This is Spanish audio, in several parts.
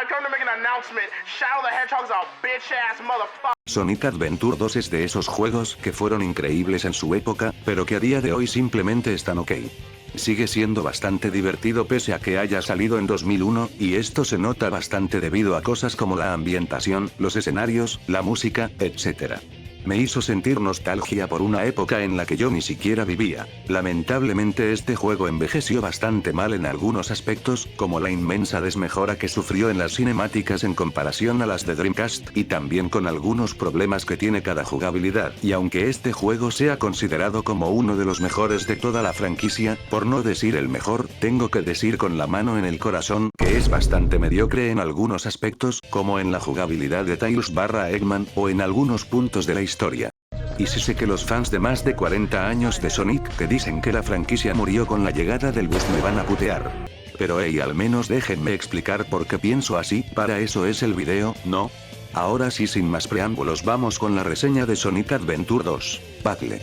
I come to make an announcement. Shadow the Hedgehog's a bitch-ass motherfucker. Sonic Adventure 2 es de esos juegos que fueron increíbles en su época, pero que a día de hoy simplemente están ok. Sigue siendo bastante divertido pese a que haya salido en 2001, y esto se nota bastante debido a cosas como la ambientación, los escenarios, la música, etc. Me hizo sentir nostalgia por una época en la que yo ni siquiera vivía. Lamentablemente este juego envejeció bastante mal en algunos aspectos, como la inmensa desmejora que sufrió en las cinemáticas en comparación a las de Dreamcast, y también con algunos problemas que tiene cada jugabilidad. Y aunque este juego sea considerado como uno de los mejores de toda la franquicia, por no decir el mejor, tengo que decir con la mano en el corazón que es bastante mediocre en algunos aspectos, como en la jugabilidad de Tails/Eggman, o en algunos puntos de la historia. Y sí sé que los fans de más de 40 años de Sonic que dicen que la franquicia murió con la llegada del bus me van a putear. Pero hey, al menos déjenme explicar por qué pienso así, para eso es el video, ¿no? Ahora sí, sin más preámbulos, vamos con la reseña de Sonic Adventure 2. Battle.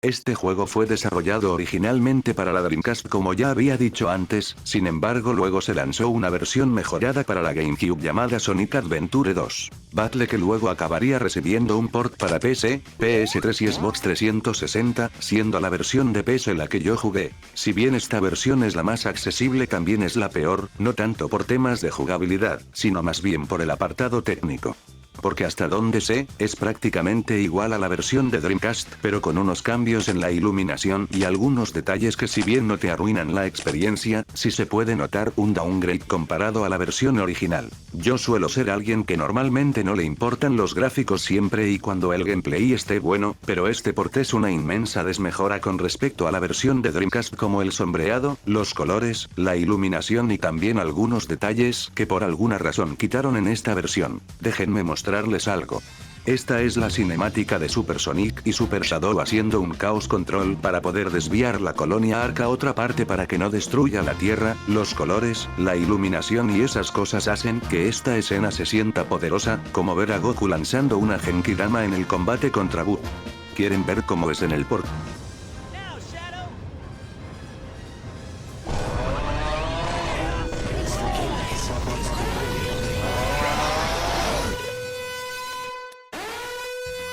Este juego fue desarrollado originalmente para la Dreamcast como ya había dicho antes, sin embargo luego se lanzó una versión mejorada para la GameCube llamada Sonic Adventure 2. Battle que luego acabaría recibiendo un port para PC, PS3 y Xbox 360, siendo la versión de PC la que yo jugué. Si bien esta versión es la más accesible, también es la peor, no tanto por temas de jugabilidad, sino más bien por el apartado técnico. Porque hasta donde sé, es prácticamente igual a la versión de Dreamcast, pero con unos cambios en la iluminación y algunos detalles que si bien no te arruinan la experiencia, sí se puede notar un downgrade comparado a la versión original. Yo suelo ser alguien que normalmente no le importan los gráficos siempre y cuando el gameplay esté bueno, pero este port es una inmensa desmejora con respecto a la versión de Dreamcast, como el sombreado, los colores, la iluminación y también algunos detalles que por alguna razón quitaron en esta versión. Déjenme mostrarles algo. Esta es la cinemática de Super Sonic y Super Shadow haciendo un Chaos Control para poder desviar la colonia Ark a otra parte para que no destruya la Tierra. Los colores, la iluminación y esas cosas hacen que esta escena se sienta poderosa, como ver a Goku lanzando una Genkidama en el combate contra Buu. ¿Quieren ver cómo es en el port?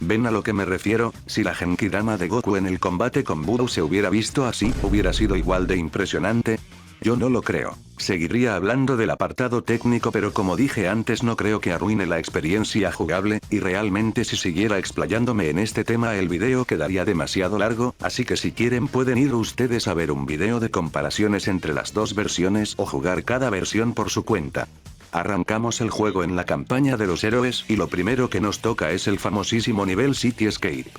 ¿Ven a lo que me refiero? Si la Genkidama de Goku en el combate con Buu se hubiera visto así, ¿hubiera sido igual de impresionante? Yo no lo creo. Seguiría hablando del apartado técnico, pero como dije antes, no creo que arruine la experiencia jugable, y realmente si siguiera explayándome en este tema el video quedaría demasiado largo, así que si quieren pueden ir ustedes a ver un video de comparaciones entre las dos versiones o jugar cada versión por su cuenta. Arrancamos el juego en la campaña de los héroes y lo primero que nos toca es el famosísimo nivel Cityscape.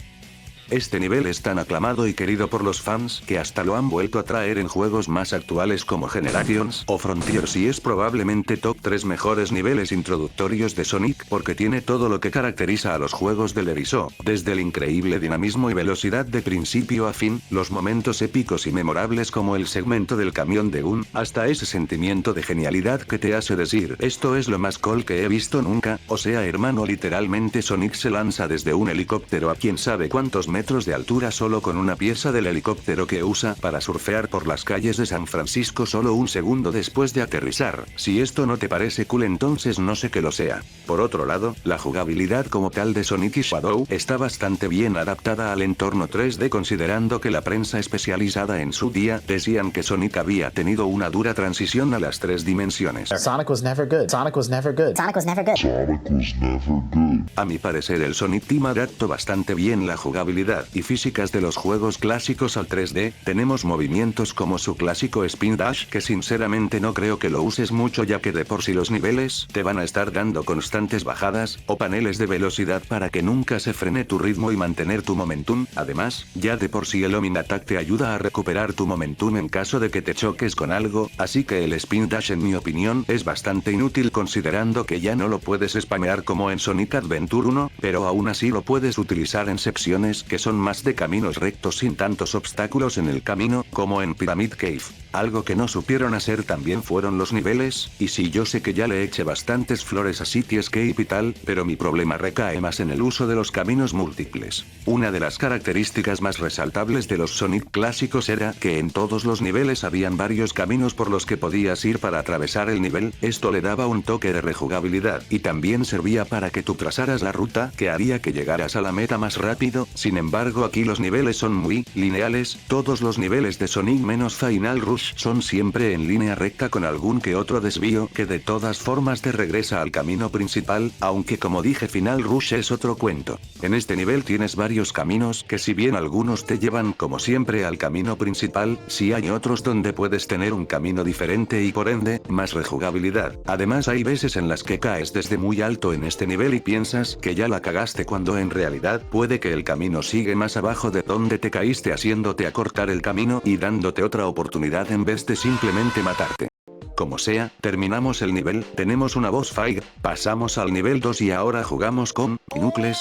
Este nivel es tan aclamado y querido por los fans que hasta lo han vuelto a traer en juegos más actuales como Generations o Frontiers, y es probablemente top 3 mejores niveles introductorios de Sonic porque tiene todo lo que caracteriza a los juegos del erizo, desde el increíble dinamismo y velocidad de principio a fin, los momentos épicos y memorables como el segmento del camión de Gun, hasta ese sentimiento de genialidad que te hace decir esto es lo más cool que he visto nunca, o sea hermano, literalmente Sonic se lanza desde un helicóptero a quién sabe cuántos metros de altura solo con una pieza del helicóptero que usa para surfear por las calles de San Francisco solo un segundo después de aterrizar. Si esto no te parece cool, entonces no sé qué lo sea. Por otro lado, la jugabilidad como tal de Sonic y Shadow está bastante bien adaptada al entorno 3D, considerando que la prensa especializada en su día decían que Sonic había tenido una dura transición a las 3 dimensiones. Sonic was never good. Sonic was never good. Sonic was never good. Sonic was never good. A mi parecer el Sonic Team adaptó bastante bien la jugabilidad y físicas de los juegos clásicos al 3D, tenemos movimientos como su clásico Spin Dash que sinceramente no creo que lo uses mucho, ya que de por sí los niveles te van a estar dando constantes bajadas o paneles de velocidad para que nunca se frene tu ritmo y mantener tu momentum. Además, ya de por sí el Omni Attack te ayuda a recuperar tu momentum en caso de que te choques con algo, así que el Spin Dash en mi opinión es bastante inútil considerando que ya no lo puedes spamear como en Sonic Adventure 1, pero aún así lo puedes utilizar en secciones que son más de caminos rectos sin tantos obstáculos en el camino, como en Pyramid Cave. Algo que no supieron hacer también fueron los niveles, y sí, yo sé que ya le eché bastantes flores a Cityscape y tal, pero mi problema recae más en el uso de los caminos múltiples. Una de las características más resaltables de los Sonic clásicos era que en todos los niveles habían varios caminos por los que podías ir para atravesar el nivel. Esto le daba un toque de rejugabilidad, y también servía para que tú trazaras la ruta que haría que llegaras a la meta más rápido. Sin embargo, aquí los niveles son muy lineales. Todos los niveles de Sonic menos Final Rush son siempre en línea recta con algún que otro desvío que de todas formas te regresa al camino principal, aunque como dije, Final Rush es otro cuento. En este nivel tienes varios caminos que, si bien algunos te llevan como siempre al camino principal, sí hay otros donde puedes tener un camino diferente y por ende, más rejugabilidad. Además, hay veces en las que caes desde muy alto en este nivel y piensas que ya la cagaste, cuando en realidad puede que el camino sigue más abajo de donde te caíste, haciéndote acortar el camino y dándote otra oportunidad en vez de simplemente matarte. Como sea, terminamos el nivel, tenemos una boss fight, pasamos al nivel 2 y ahora jugamos con Knuckles.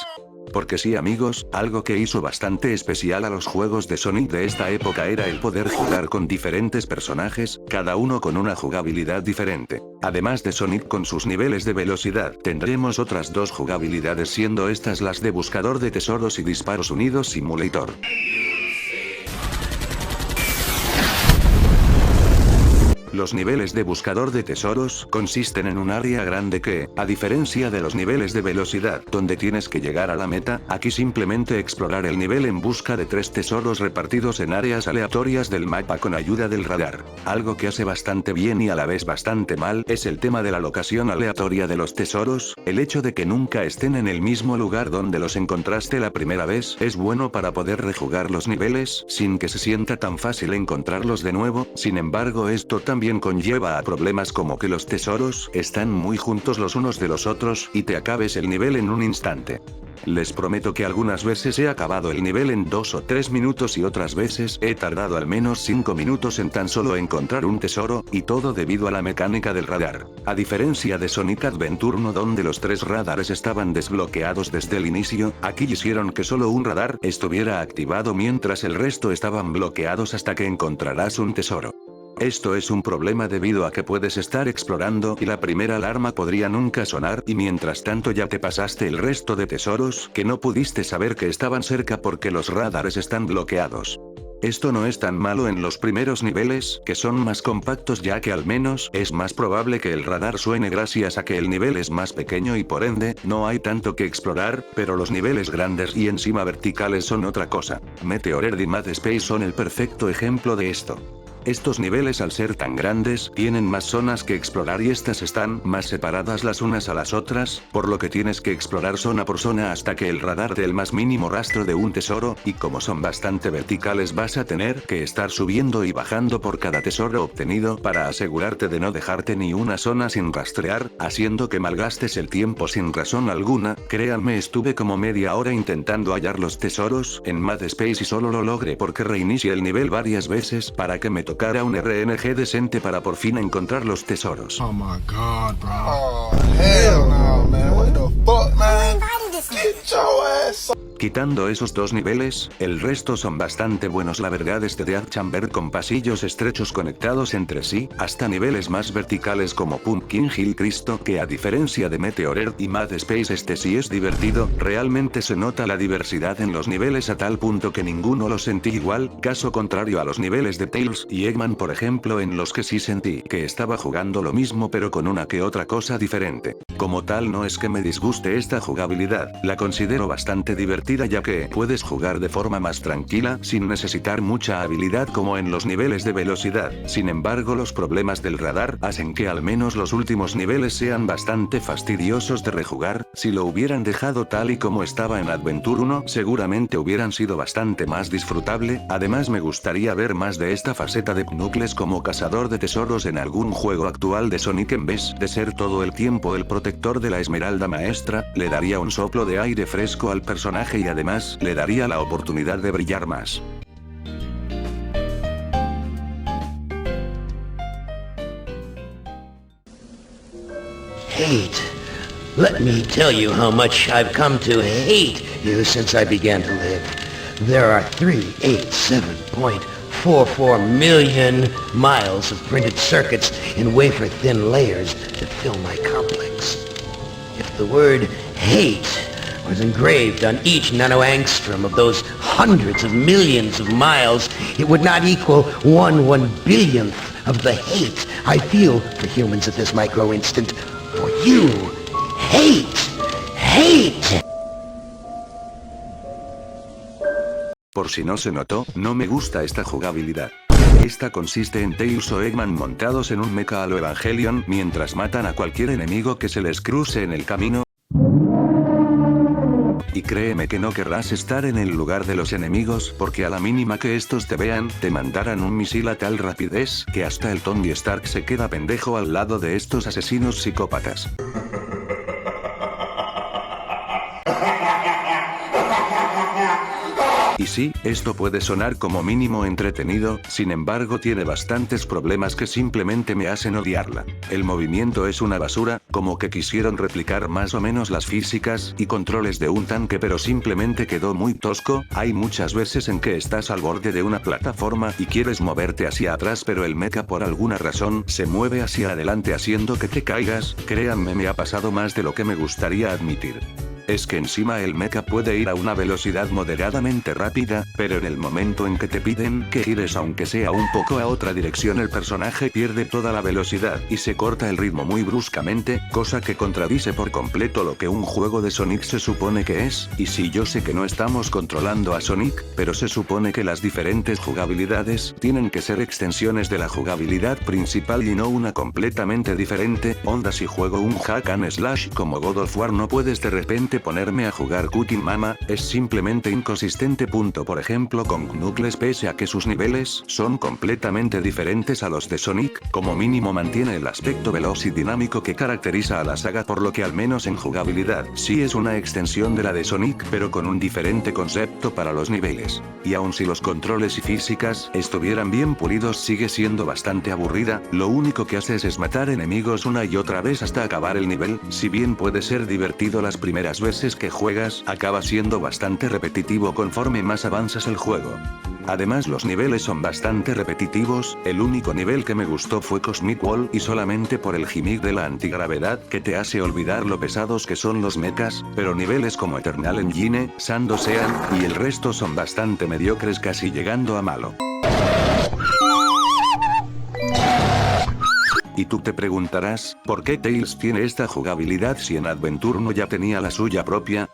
Porque sí, amigos, algo que hizo bastante especial a los juegos de Sonic de esta época era el poder jugar con diferentes personajes, cada uno con una jugabilidad diferente. Además de Sonic con sus niveles de velocidad, tendremos otras dos jugabilidades, siendo estas las de Buscador de Tesoros y Disparos Unidos Simulator. Los niveles de Buscador de Tesoros consisten en un área grande que, a diferencia de los niveles de velocidad donde tienes que llegar a la meta, aquí simplemente explorar el nivel en busca de 3 tesoros repartidos en áreas aleatorias del mapa con ayuda del radar. Algo que hace bastante bien y a la vez bastante mal es el tema de la locación aleatoria de los tesoros. El hecho de que nunca estén en el mismo lugar donde los encontraste la primera vez es bueno para poder rejugar los niveles sin que se sienta tan fácil encontrarlos de nuevo. Sin embargo, esto también conlleva a problemas como que los tesoros están muy juntos los unos de los otros y te acabes el nivel en un instante. Les prometo que algunas veces he acabado el nivel en 2 o 3 minutos y otras veces he tardado al menos 5 minutos en tan solo encontrar un tesoro, y todo debido a la mecánica del radar. A diferencia de Sonic Adventure 1, donde los 3 radares estaban desbloqueados desde el inicio, aquí hicieron que solo un radar estuviera activado mientras el resto estaban bloqueados hasta que encontrarás un tesoro. Esto es un problema debido a que puedes estar explorando y la primera alarma podría nunca sonar, y mientras tanto ya te pasaste el resto de tesoros que no pudiste saber que estaban cerca porque los radares están bloqueados. Esto no es tan malo en los primeros niveles, que son más compactos, ya que al menos es más probable que el radar suene gracias a que el nivel es más pequeño y por ende, no hay tanto que explorar, pero los niveles grandes y encima verticales son otra cosa. Meteor y Mad Space son el perfecto ejemplo de esto. Estos niveles, al ser tan grandes, tienen más zonas que explorar y estas están más separadas las unas a las otras, por lo que tienes que explorar zona por zona hasta que el radar dé el más mínimo rastro de un tesoro, y como son bastante verticales vas a tener que estar subiendo y bajando por cada tesoro obtenido para asegurarte de no dejarte ni una zona sin rastrear, haciendo que malgastes el tiempo sin razón alguna. Créanme, estuve como media hora intentando hallar los tesoros en Mad Space y solo lo logré porque reinicié el nivel varias veces para que me tocara un RNG decente para por fin encontrar los tesoros. Oh my god, bro. Oh, hell no, man. What the fuck, man? Get your ass. Quitando esos dos niveles, el resto son bastante buenos. La verdad, este Death Chamber con pasillos estrechos conectados entre sí, hasta niveles más verticales como Pumpkin Hill Cristo, que a diferencia de Meteor Earth y Mad Space, este sí es divertido. Realmente se nota la diversidad en los niveles a tal punto que ninguno lo sentí igual, caso contrario a los niveles de Tails y Eggman por ejemplo, en los que sí sentí que estaba jugando lo mismo pero con una que otra cosa diferente. Como tal, no es que me disguste esta jugabilidad, la considero bastante divertida, ya que puedes jugar de forma más tranquila sin necesitar mucha habilidad como en los niveles de velocidad. Sin embargo, los problemas del radar hacen que al menos los últimos niveles sean bastante fastidiosos de rejugar. Si lo hubieran dejado tal y como estaba en Adventure 1, seguramente hubieran sido bastante más disfrutable. Además, me gustaría ver más de esta faceta de Knuckles como cazador de tesoros en algún juego actual de Sonic, en vez de ser todo el tiempo el protector de la Esmeralda Maestra. Le daría un soplo de aire fresco al personaje y además le daría la oportunidad de brillar más. Hate. Let me tell you how much I've come to hate you since I began to live. There are 387.44 million miles of printed circuits in wafer-thin layers that fill my complex. If the word hate was engraved on each nanoangstrom of those hundreds of millions of miles, it would not equal 1/1 billionth of the hate I feel for humans at this micro-instant. For you, hate! Hate! Por si no se notó, no me gusta esta jugabilidad. Esta consiste en Tails o Eggman montados en un mecha a lo Evangelion mientras matan a cualquier enemigo que se les cruce en el camino. Y créeme que no querrás estar en el lugar de los enemigos porque a la mínima que estos te vean, te mandarán un misil a tal rapidez que hasta el Tony Stark se queda pendejo al lado de estos asesinos psicópatas. Y sí, esto puede sonar como mínimo entretenido, sin embargo tiene bastantes problemas que simplemente me hacen odiarla. El movimiento es una basura, como que quisieron replicar más o menos las físicas y controles de un tanque pero simplemente quedó muy tosco. Hay muchas veces en que estás al borde de una plataforma y quieres moverte hacia atrás pero el mecha por alguna razón se mueve hacia adelante haciendo que te caigas. Créanme, me ha pasado más de lo que me gustaría admitir. Es que encima el mecha puede ir a una velocidad moderadamente rápida, pero en el momento en que te piden que gires aunque sea un poco a otra dirección el personaje pierde toda la velocidad y se corta el ritmo muy bruscamente, cosa que contradice por completo lo que un juego de Sonic se supone que es. Y sí, yo sé que no estamos controlando a Sonic, pero se supone que las diferentes jugabilidades tienen que ser extensiones de la jugabilidad principal y no una completamente diferente. Onda, si juego un hack and slash como God of War no puedes de repente ponerme a jugar Cooking Mama, es simplemente inconsistente. Por ejemplo con Knuckles, pese a que sus niveles son completamente diferentes a los de Sonic, como mínimo mantiene el aspecto veloz y dinámico que caracteriza a la saga, por lo que al menos en jugabilidad sí es una extensión de la de Sonic pero con un diferente concepto para los niveles. Y aun si los controles y físicas estuvieran bien pulidos sigue siendo bastante aburrida, lo único que haces es matar enemigos una y otra vez hasta acabar el nivel. Si bien puede ser divertido las primeras veces que juegas, acaba siendo bastante repetitivo conforme más avanzas el juego. Además los niveles son bastante repetitivos, el único nivel que me gustó fue Cosmic Wall y solamente por el gimmick de la antigravedad que te hace olvidar lo pesados que son los mechas, pero niveles como Eternal Engine, Sand Ocean y el resto son bastante mediocres, casi llegando a malo. Y tú te preguntarás, ¿por qué Tails tiene esta jugabilidad si en Adventure no ya tenía la suya propia?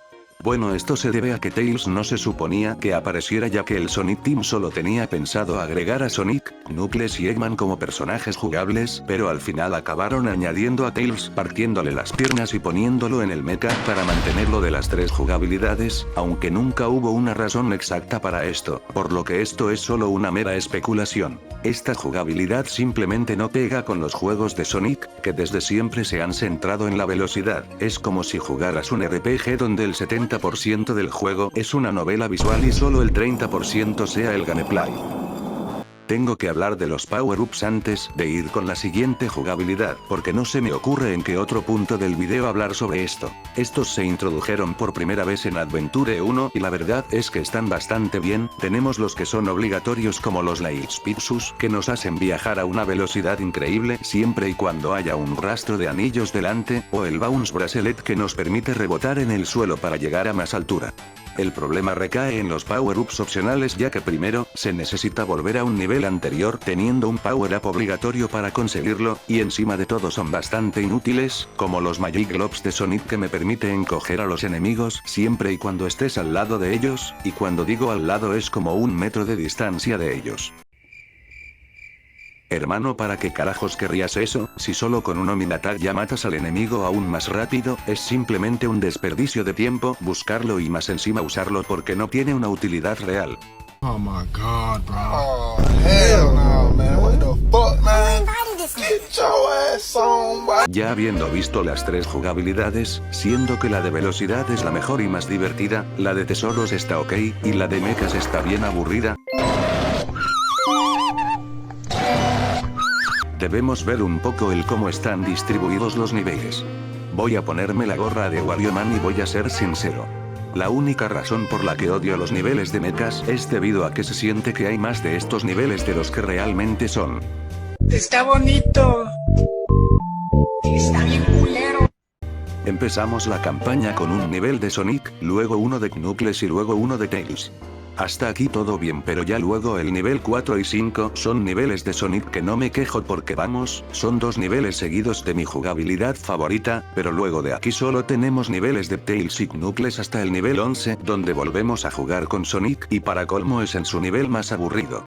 Bueno, esto se debe a que Tails no se suponía que apareciera, ya que el Sonic Team solo tenía pensado agregar a Sonic, Knuckles y Eggman como personajes jugables, pero al final acabaron añadiendo a Tails partiéndole las piernas y poniéndolo en el mecha para mantenerlo de las tres jugabilidades, aunque nunca hubo una razón exacta para esto, por lo que esto es solo una mera especulación. Esta jugabilidad simplemente no pega con los juegos de Sonic, que desde siempre se han centrado en la velocidad. Es como si jugaras un RPG donde el 70% del juego es una novela visual y solo el 30% sea el gameplay. Tengo que hablar de los power-ups antes de ir con la siguiente jugabilidad, porque no se me ocurre en qué otro punto del video hablar sobre esto. Estos se introdujeron por primera vez en Adventure 1 y la verdad es que están bastante bien. Tenemos los que son obligatorios como los Lightspitzus, que nos hacen viajar a una velocidad increíble siempre y cuando haya un rastro de anillos delante, o el Bounce Bracelet que nos permite rebotar en el suelo para llegar a más altura. El problema recae en los power-ups opcionales, ya que primero, se necesita volver a un nivel anterior teniendo un power-up obligatorio para conseguirlo, y encima de todo son bastante inútiles, como los Magic Globes de Sonic que me permite encoger a los enemigos siempre y cuando estés al lado de ellos, y cuando digo al lado es como 1 metro de distancia de ellos. Hermano, ¿para qué carajos querrías eso? Si solo con un Omni-Attack ya matas al enemigo aún más rápido, es simplemente un desperdicio de tiempo buscarlo y más encima usarlo porque no tiene una utilidad real. Oh my god, bro. Oh, hell no, man. What the fuck, man? Get your ass on, boy. Ya habiendo visto las tres jugabilidades, siendo que la de velocidad es la mejor y más divertida, la de tesoros está ok, y la de mechas está bien aburrida, debemos ver un poco el cómo están distribuidos los niveles. Voy a ponerme la gorra de Wario Man y voy a ser sincero. La única razón por la que odio los niveles de mechas es debido a que se siente que hay más de estos niveles de los que realmente son. Está bonito. Está bien culero. Empezamos la campaña con un nivel de Sonic, luego uno de Knuckles y luego uno de Tails. Hasta aquí todo bien, pero ya luego el nivel 4 y 5 son niveles de Sonic que no me quejo porque vamos, son dos niveles seguidos de mi jugabilidad favorita, pero luego de aquí solo tenemos niveles de Tails y Knuckles hasta el nivel 11 donde volvemos a jugar con Sonic y para colmo es en su nivel más aburrido.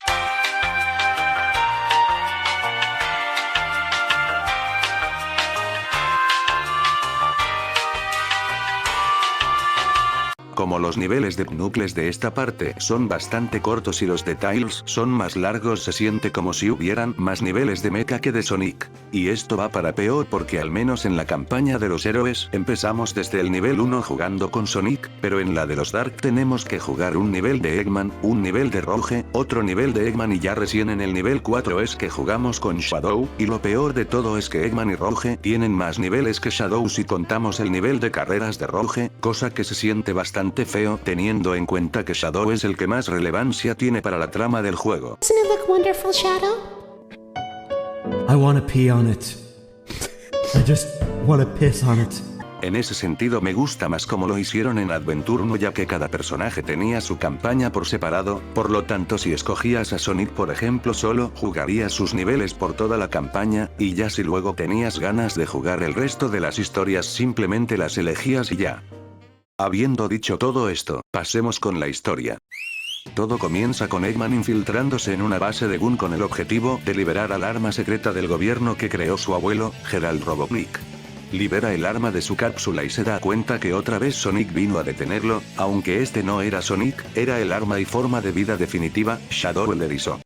Como los niveles de Knuckles de esta parte son bastante cortos y los de Tails son más largos, se siente como si hubieran más niveles de mecha que de Sonic. Y esto va para peor porque al menos en la campaña de los héroes empezamos desde el nivel 1 jugando con Sonic, pero en la de los Dark tenemos que jugar un nivel de Eggman, un nivel de Rouge, otro nivel de Eggman y ya recién en el nivel 4 es que jugamos con Shadow, y lo peor de todo es que Eggman y Rouge tienen más niveles que Shadow si contamos el nivel de carreras de Rouge, cosa que se siente bastante feo teniendo en cuenta que Shadow es el que más relevancia tiene para la trama del juego. Doesn't it look wonderful, Shadow? I wanna pee on it. I just wanna piss on it. En ese sentido me gusta más como lo hicieron en Adventure 1 ya que cada personaje tenía su campaña por separado, por lo tanto si escogías a Sonic por ejemplo solo jugarías sus niveles por toda la campaña, y ya si luego tenías ganas de jugar el resto de las historias simplemente las elegías y ya. Habiendo dicho todo esto, pasemos con la historia. Todo comienza con Eggman infiltrándose en una base de Gun con el objetivo de liberar al arma secreta del gobierno que creó su abuelo, Gerald Robotnik. Libera el arma de su cápsula y se da cuenta que otra vez Sonic vino a detenerlo, aunque este no era Sonic, era el arma y forma de vida definitiva, Shadow el erizo.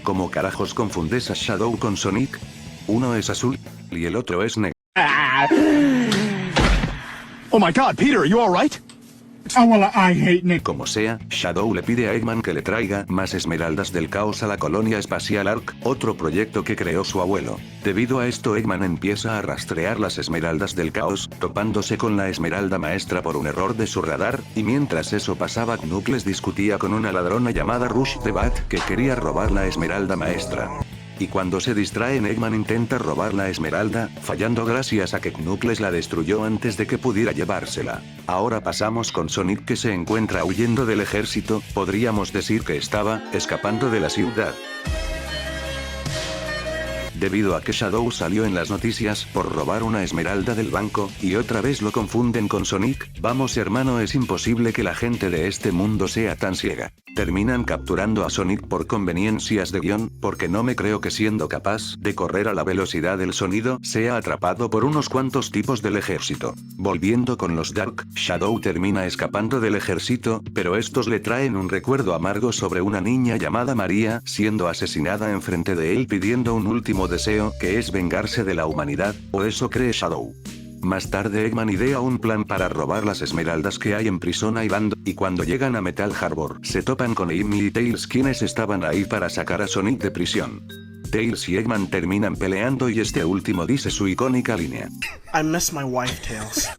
¿Cómo carajos confundes a Shadow con Sonic? Uno es azul y el otro es negro. Oh my god, Peter, are you alright? Oh, well, I hate Nick. Como sea, Shadow le pide a Eggman que le traiga más esmeraldas del caos a la colonia espacial Ark, otro proyecto que creó su abuelo. Debido a esto Eggman empieza a rastrear las esmeraldas del caos, topándose con la esmeralda maestra por un error de su radar, y mientras eso pasaba Knuckles discutía con una ladrona llamada Rush the Bat que quería robar la esmeralda maestra. Y cuando se distraen Eggman intenta robar la esmeralda, fallando gracias a que Knuckles la destruyó antes de que pudiera llevársela. Ahora pasamos con Sonic que se encuentra huyendo del ejército, podríamos decir que estaba escapando de la ciudad. Debido a que Shadow salió en las noticias por robar una esmeralda del banco, y otra vez lo confunden con Sonic, vamos hermano, es imposible que la gente de este mundo sea tan ciega. Terminan capturando a Sonic por conveniencias de guión, porque no me creo que siendo capaz de correr a la velocidad del sonido, sea atrapado por unos cuantos tipos del ejército. Volviendo con los Dark, Shadow termina escapando del ejército, pero estos le traen un recuerdo amargo sobre una niña llamada María, siendo asesinada enfrente de él pidiendo un último deseo, que es vengarse de la humanidad, o eso cree Shadow. Más tarde Eggman idea un plan para robar las esmeraldas que hay en Prison Island, y cuando llegan a Metal Harbor se topan con Amy y Tails quienes estaban ahí para sacar a Sonic de prisión. Tails y Eggman terminan peleando y este último dice su icónica línea. I miss my wife, Tails.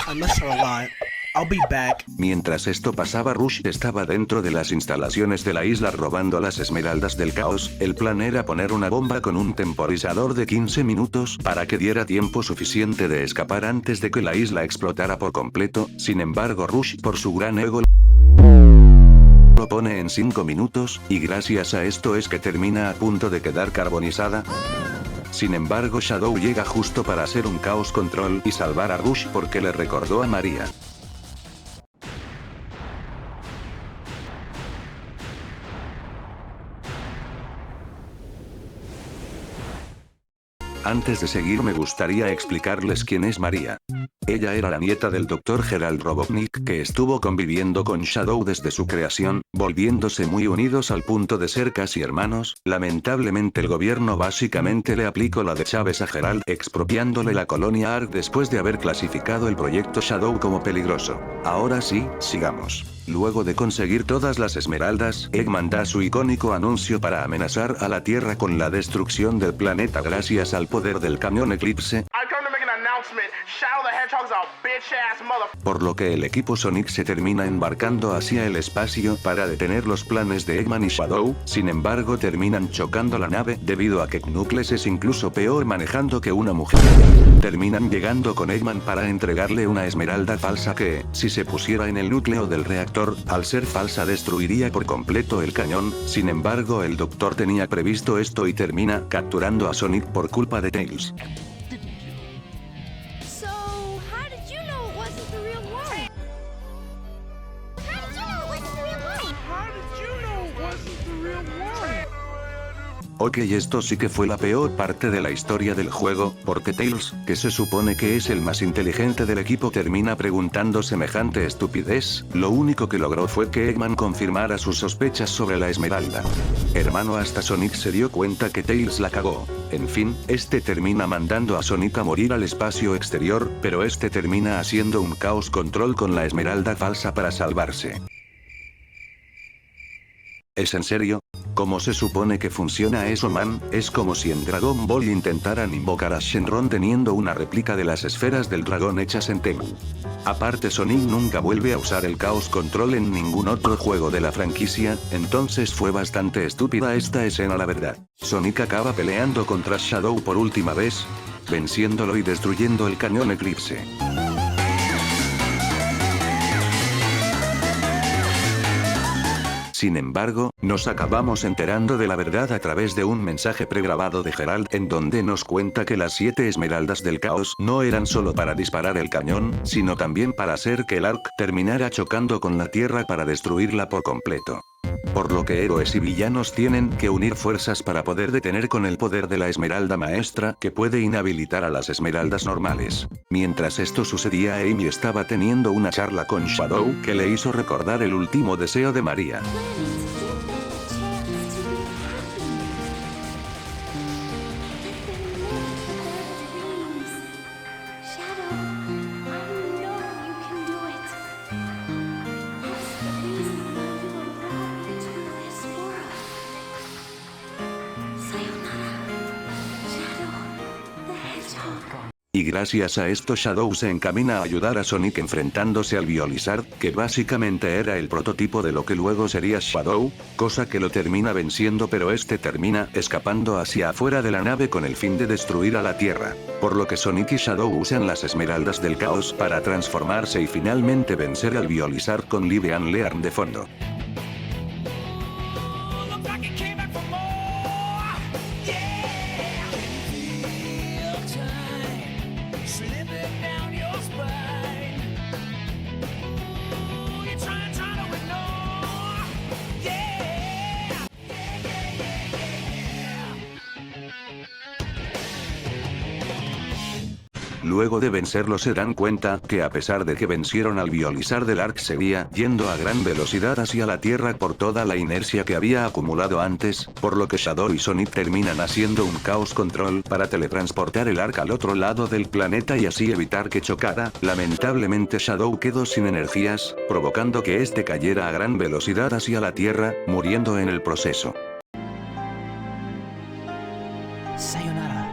I miss her a lot. I'll be back. Mientras esto pasaba Rush estaba dentro de las instalaciones de la isla robando las esmeraldas del caos. El plan era poner una bomba con un temporizador de 15 minutos para que diera tiempo suficiente de escapar antes de que la isla explotara por completo. Sin embargo Rush por su gran ego lo pone en 5 minutos, y gracias a esto es que termina a punto de quedar carbonizada. Sin embargo Shadow llega justo para hacer un caos control y salvar a Rush porque le recordó a María. Antes de seguir me gustaría explicarles quién es María. Ella era la nieta del Dr. Gerald Robotnik que estuvo conviviendo con Shadow desde su creación, volviéndose muy unidos al punto de ser casi hermanos. Lamentablemente el gobierno básicamente le aplicó la de Chávez a Gerald, expropiándole la colonia Ark después de haber clasificado el proyecto Shadow como peligroso. Ahora sí, sigamos. Luego de conseguir todas las esmeraldas, Eggman da su icónico anuncio para amenazar a la Tierra con la destrucción del planeta gracias al poder del cañón Eclipse. Por lo que el equipo Sonic se termina embarcando hacia el espacio para detener los planes de Eggman y Shadow. Sin embargo, terminan chocando la nave debido a que Knuckles es incluso peor manejando que una mujer. Terminan llegando con Eggman para entregarle una esmeralda falsa que, si se pusiera en el núcleo del reactor, al ser falsa destruiría por completo el cañón. Sin embargo, el doctor tenía previsto esto y termina capturando a Sonic por culpa de Tails. Ok, esto sí que fue la peor parte de la historia del juego, porque Tails, que se supone que es el más inteligente del equipo, termina preguntando semejante estupidez. Lo único que logró fue que Eggman confirmara sus sospechas sobre la esmeralda. Hermano, hasta Sonic se dio cuenta que Tails la cagó. En fin, este termina mandando a Sonic a morir al espacio exterior, pero este termina haciendo un caos control con la esmeralda falsa para salvarse. ¿Es en serio? ¿Cómo se supone que funciona eso, man? Es como si en Dragon Ball intentaran invocar a Shenron teniendo una réplica de las esferas del dragón hechas en Temu. Aparte, Sonic nunca vuelve a usar el Chaos Control en ningún otro juego de la franquicia, entonces fue bastante estúpida esta escena, la verdad. Sonic acaba peleando contra Shadow por última vez, venciéndolo y destruyendo el cañón Eclipse. Sin embargo, nos acabamos enterando de la verdad a través de un mensaje pregrabado de Gerald en donde nos cuenta que las 7 esmeraldas del caos no eran solo para disparar el cañón, sino también para hacer que el Ark terminara chocando con la Tierra para destruirla por completo. Por lo que héroes y villanos tienen que unir fuerzas para poder detener con el poder de la esmeralda maestra que puede inhabilitar a las esmeraldas normales. Mientras esto sucedía, Amy estaba teniendo una charla con Shadow que le hizo recordar el último deseo de María. Y gracias a esto Shadow se encamina a ayudar a Sonic enfrentándose al Violizard, que básicamente era el prototipo de lo que luego sería Shadow, cosa que lo termina venciendo, pero este termina escapando hacia afuera de la nave con el fin de destruir a la Tierra. Por lo que Sonic y Shadow usan las esmeraldas del caos para transformarse y finalmente vencer al Violizard con Live and Learn de fondo. Luego de vencerlo se dan cuenta que a pesar de que vencieron al Violizard, el Ark seguía yendo a gran velocidad hacia la Tierra por toda la inercia que había acumulado antes, por lo que Shadow y Sonic terminan haciendo un Chaos Control para teletransportar el Ark al otro lado del planeta y así evitar que chocara. Lamentablemente Shadow quedó sin energías, provocando que este cayera a gran velocidad hacia la Tierra, muriendo en el proceso. Sayonara,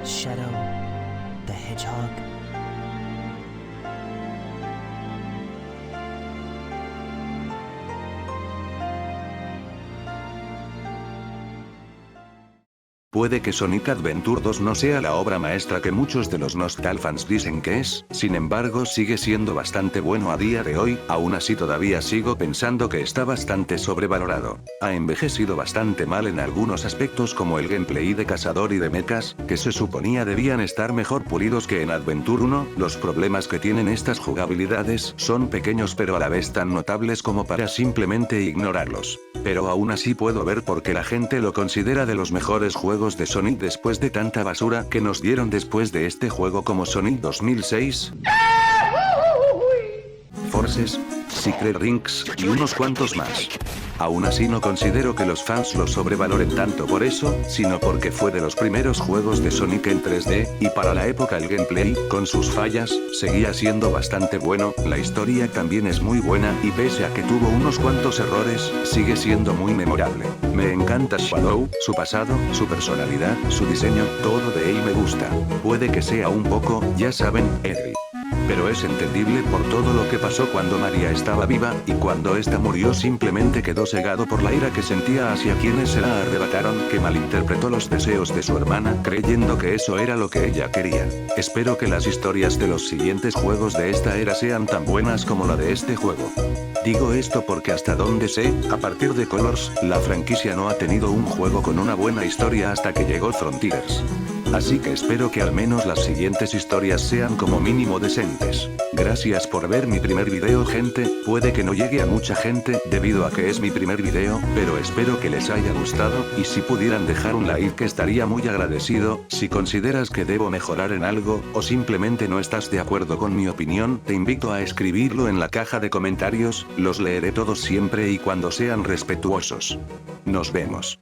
Shadow the Hedgehog. Puede que Sonic Adventure 2 no sea la obra maestra que muchos de los nostalfans dicen que es, sin embargo sigue siendo bastante bueno a día de hoy. Aún así todavía sigo pensando que está bastante sobrevalorado. Ha envejecido bastante mal en algunos aspectos como el gameplay de cazador y de mechas, que se suponía debían estar mejor pulidos que en Adventure 1. Los problemas que tienen estas jugabilidades son pequeños pero a la vez tan notables como para simplemente ignorarlos. Pero aún así puedo ver por qué la gente lo considera de los mejores juegos juegos de Sonic después de tanta basura que nos dieron después de este juego como Sonic 2006, Forces, Secret Rings y unos cuantos más. Aún así no considero que los fans lo sobrevaloren tanto por eso, sino porque fue de los primeros juegos de Sonic en 3D, y para la época el gameplay, con sus fallas, seguía siendo bastante bueno, la historia también es muy buena, y pese a que tuvo unos cuantos errores, sigue siendo muy memorable. Me encanta Shadow, su pasado, su personalidad, su diseño, todo de él me gusta. Puede que sea un poco, ya saben, edgy. Pero es entendible por todo lo que pasó cuando María estaba viva, y cuando esta murió simplemente quedó cegado por la ira que sentía hacia quienes se la arrebataron, que malinterpretó los deseos de su hermana creyendo que eso era lo que ella quería. Espero que las historias de los siguientes juegos de esta era sean tan buenas como la de este juego. Digo esto porque hasta donde sé, a partir de Colors, la franquicia no ha tenido un juego con una buena historia hasta que llegó Frontiers. Así que espero que al menos las siguientes historias sean como mínimo decentes. Gracias por ver mi primer video, gente. Puede que no llegue a mucha gente debido a que es mi primer video, pero espero que les haya gustado, y si pudieran dejar un like estaría muy agradecido. Si consideras que debo mejorar en algo, o simplemente no estás de acuerdo con mi opinión, te invito a escribirlo en la caja de comentarios, los leeré todos siempre y cuando sean respetuosos. Nos vemos.